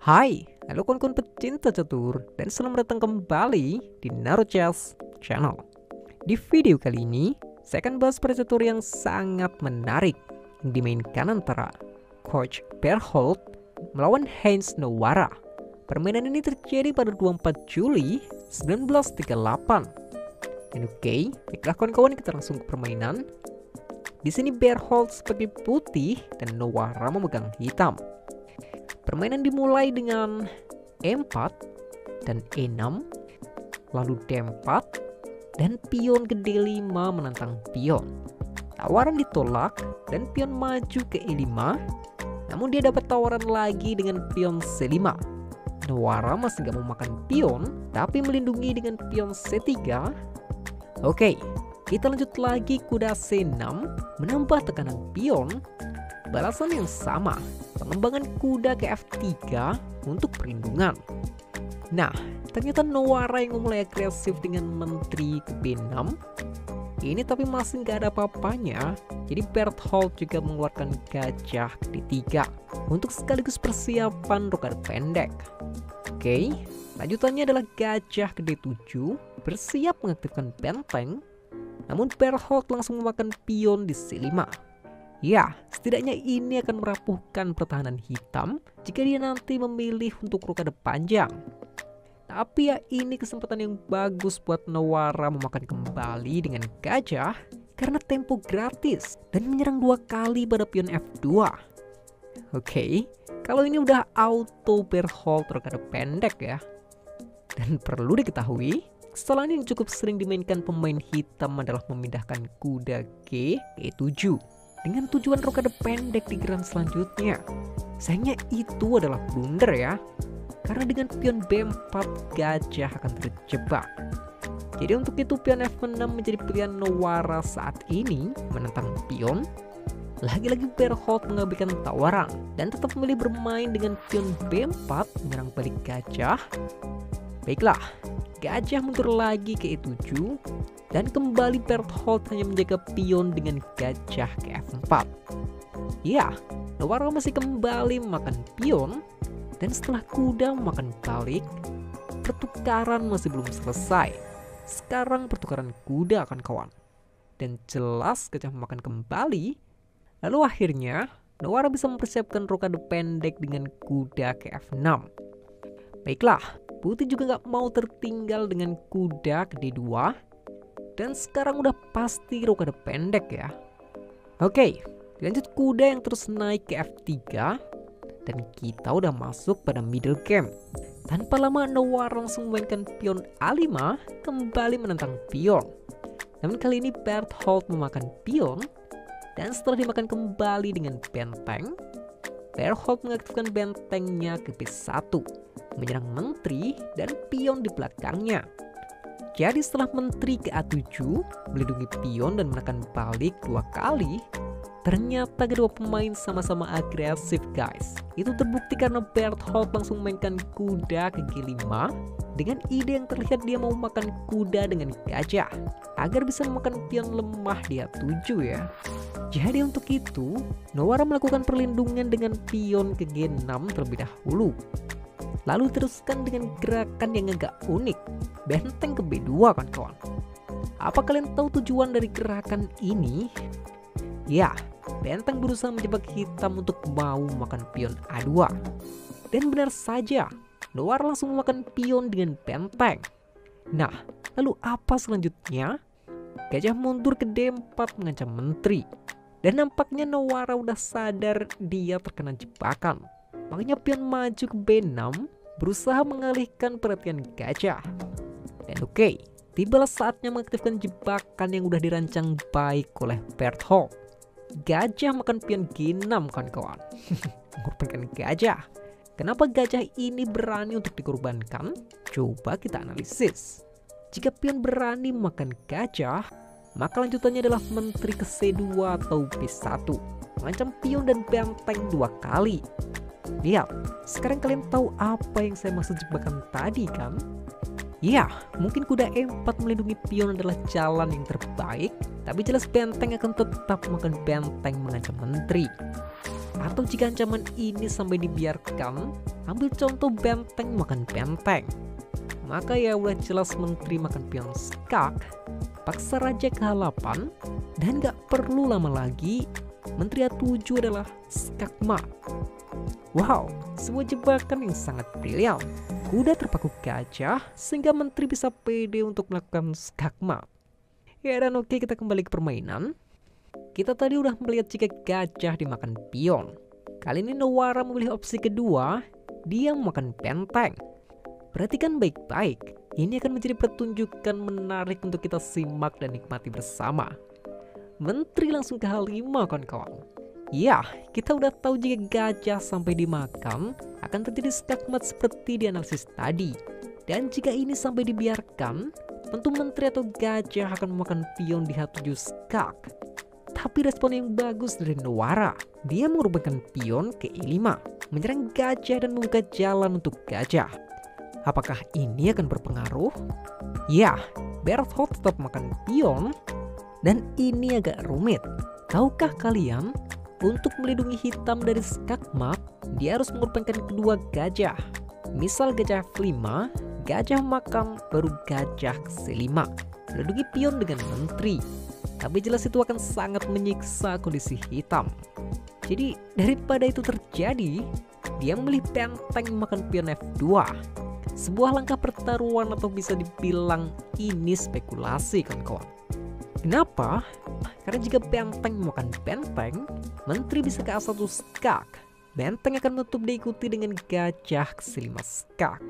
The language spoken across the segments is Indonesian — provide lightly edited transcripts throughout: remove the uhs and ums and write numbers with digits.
Hai, halo kawan-kawan pecinta catur dan selamat datang kembali di Naruto Chess Channel. Di video kali ini, saya akan bahas catur yang sangat menarik yang dimainkan antara Coach Berthold melawan Heinz Nowara. Permainan ini terjadi pada 24 Juli 1938. Dan oke, baiklah kawan-kawan, kita langsung ke permainan. Di sini Berthold sebagai putih dan Nowara memegang hitam. Permainan dimulai dengan E4 dan E6, lalu D4 dan pion ke D5 menantang pion. Tawaran ditolak dan pion maju ke E5, namun dia dapat tawaran lagi dengan pion C5. Nowara masih gak mau makan pion, tapi melindungi dengan pion C3. Oke, kita lanjut lagi kuda C6, menambah tekanan pion. Balasan yang sama, pengembangan kuda ke F3 untuk perlindungan. Nah, ternyata Nowara yang memulai agresif dengan menteri ke B6. Ini tapi masih nggak ada apa-apanya. Jadi Berthold juga mengeluarkan gajah ke D3 untuk sekaligus persiapan rokade pendek. Oke, lanjutannya adalah gajah ke D7 bersiap mengaktifkan benteng. Namun Berthold langsung memakan pion di C5. Ya, setidaknya ini akan merapuhkan pertahanan hitam jika dia nanti memilih untuk rokade panjang. Tapi ya, ini kesempatan yang bagus buat Nowara memakan kembali dengan gajah karena tempo gratis dan menyerang 2 kali pada pion F2. Oke, kalau ini udah auto Berthold rokade pendek ya. Dan perlu diketahui, kesalahan yang cukup sering dimainkan pemain hitam adalah memindahkan kuda G ke E7 dengan tujuan rokade pendek di geran selanjutnya. Sayangnya itu adalah blunder ya, karena dengan pion B4 gajah akan terjebak. Jadi untuk itu pion F6 menjadi pilihan Nowara saat ini menentang pion. Lagi-lagi Berthold mengabaikan tawaran dan tetap memilih bermain dengan pion B4 menyerang balik gajah. Baiklah, gajah mundur lagi ke E7 dan kembali Berthold hanya menjaga pion dengan gajah ke F4. Ya, Nowara masih kembali memakan pion dan setelah kuda memakan balik, pertukaran masih belum selesai. Sekarang pertukaran kuda akan kawan. Dan jelas gajah memakan kembali. Lalu akhirnya Nowara bisa mempersiapkan rokade pendek dengan kuda ke F6. Baiklah, putih juga gak mau tertinggal dengan kuda ke D2. Dan sekarang udah pasti rokade pendek ya. Oke, lanjut kuda yang terus naik ke F3. Dan kita udah masuk pada middle game. Tanpa lama Nowara langsung memainkan pion A5 kembali menentang pion. Namun kali ini Berthold memakan pion. Dan setelah dimakan kembali dengan benteng, Berthold mengaktifkan bentengnya ke B1, menyerang menteri dan pion di belakangnya. Jadi setelah menteri ke A7 melindungi pion dan menekan balik 2 kali, ternyata kedua pemain sama-sama agresif guys. Itu terbukti karena Berthold langsung memainkan kuda ke G5 dengan ide yang terlihat dia mau makan kuda dengan gajah agar bisa memakan pion lemah di A7 ya. Jadi untuk itu Nowara melakukan perlindungan dengan pion ke G6 terlebih dahulu. Lalu teruskan dengan gerakan yang agak unik, benteng ke B2 kan kawan. Apa kalian tahu tujuan dari gerakan ini? Ya, benteng berusaha menjebak hitam untuk mau makan pion A2. Dan benar saja, Nowara langsung memakan pion dengan benteng. Nah, lalu apa selanjutnya? Gajah mundur ke D4 mengancam menteri. Dan nampaknya Nowara udah sadar dia terkena jebakan. Makanya pion maju ke B6 berusaha mengalihkan perhatian gajah. Dan oke, tibalah saatnya mengaktifkan jebakan yang udah dirancang baik oleh Berthold. Gajah makan pion G6 kan kawan. Mengorbankan gajah. Kenapa gajah ini berani untuk dikorbankan? Coba kita analisis. Jika pion berani makan gajah, maka lanjutannya adalah menteri ke C2 atau B1, mengancam pion dan benteng 2 kali. Lihat, sekarang kalian tahu apa yang saya maksud jebakan tadi kan? Ya, mungkin kuda E4 melindungi pion adalah jalan yang terbaik, tapi jelas benteng akan tetap makan benteng mengancam menteri. Atau jika ancaman ini sampai dibiarkan, ambil contoh benteng makan benteng. Maka ya udah jelas menteri makan pion skak, paksa raja kehalapan, dan gak perlu lama lagi menteri A7 adalah skakmat. Wow, sebuah jebakan yang sangat brilian. Kuda terpaku gajah sehingga menteri bisa pede untuk melakukan skakmat. Ya dan oke, kita kembali ke permainan. Kita tadi udah melihat jika gajah dimakan pion. Kali ini Nowara memilih opsi kedua, dia memakan benteng. Perhatikan baik-baik, ini akan menjadi pertunjukan menarik untuk kita simak dan nikmati bersama. Menteri langsung ke H5 kawan-kawan. Ya, kita udah tahu jika gajah sampai dimakan akan terjadi skakmat seperti di analisis tadi. Dan jika ini sampai dibiarkan, tentu menteri atau gajah akan memakan pion di H7 skak. Tapi respon yang bagus dari Nowara, dia mengorbankan pion ke E5, menyerang gajah dan membuka jalan untuk gajah. Apakah ini akan berpengaruh? Ya, Berthold tetap makan pion, dan ini agak rumit. Tahukah kalian, untuk melindungi hitam dari skakmat, dia harus mengorbankan kedua gajah. Misal gajah F5, gajah makan, baru gajah ke C5, melindungi pion dengan menteri. Tapi jelas itu akan sangat menyiksa kondisi hitam. Jadi daripada itu terjadi, dia memilih benteng makan pion F2. Sebuah langkah pertaruhan atau bisa dibilang ini spekulasi kawan-kawan. Kenapa? Karena jika benteng makan benteng, menteri bisa ke A1 skak. Benteng akan menutup diikuti dengan gajah ke C5 skak.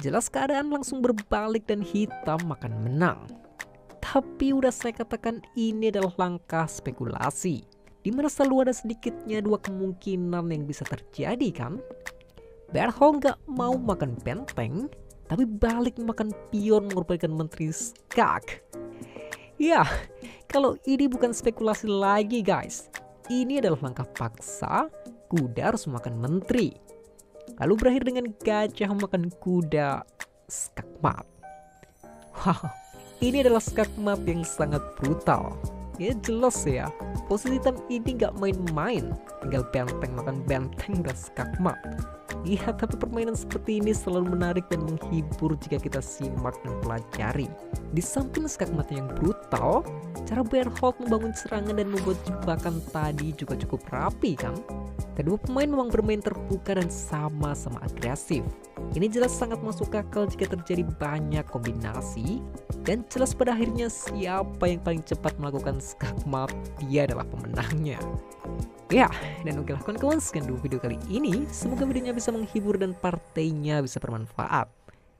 Jelas keadaan langsung berbalik dan hitam akan menang. Tapi udah saya katakan ini adalah langkah spekulasi, di mana selalu ada sedikitnya dua kemungkinan yang bisa terjadi kan? Berthold gak mau makan benteng, tapi balik makan pion mengorbankan menteri skak. Ya, kalau ini bukan spekulasi lagi guys, ini adalah langkah paksa, kuda harus makan menteri. Lalu berakhir dengan gajah makan kuda skakmat. Wow, ini adalah skakmat yang sangat brutal. Ya jelas ya, posisi hitam ini gak main-main, tinggal benteng makan benteng dan skakmat. Iya, tapi permainan seperti ini selalu menarik dan menghibur jika kita simak dan pelajari. Di samping skakmat yang brutal, cara Berthold membangun serangan dan membuat jebakan tadi juga cukup rapi kan? Kedua pemain memang bermain terbuka dan sama-sama agresif. Ini jelas sangat masuk akal jika terjadi banyak kombinasi, dan jelas pada akhirnya siapa yang paling cepat melakukan skakmat, dia adalah pemenangnya. Ya, dan oke lah kawan-kawan, sekian dulu video kali ini. Semoga videonya bisa menghibur dan partainya bisa bermanfaat.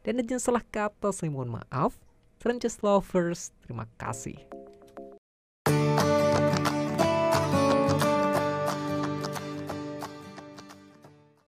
Dan jangan salah kata, saya mohon maaf. Franchise Lovers, terima kasih.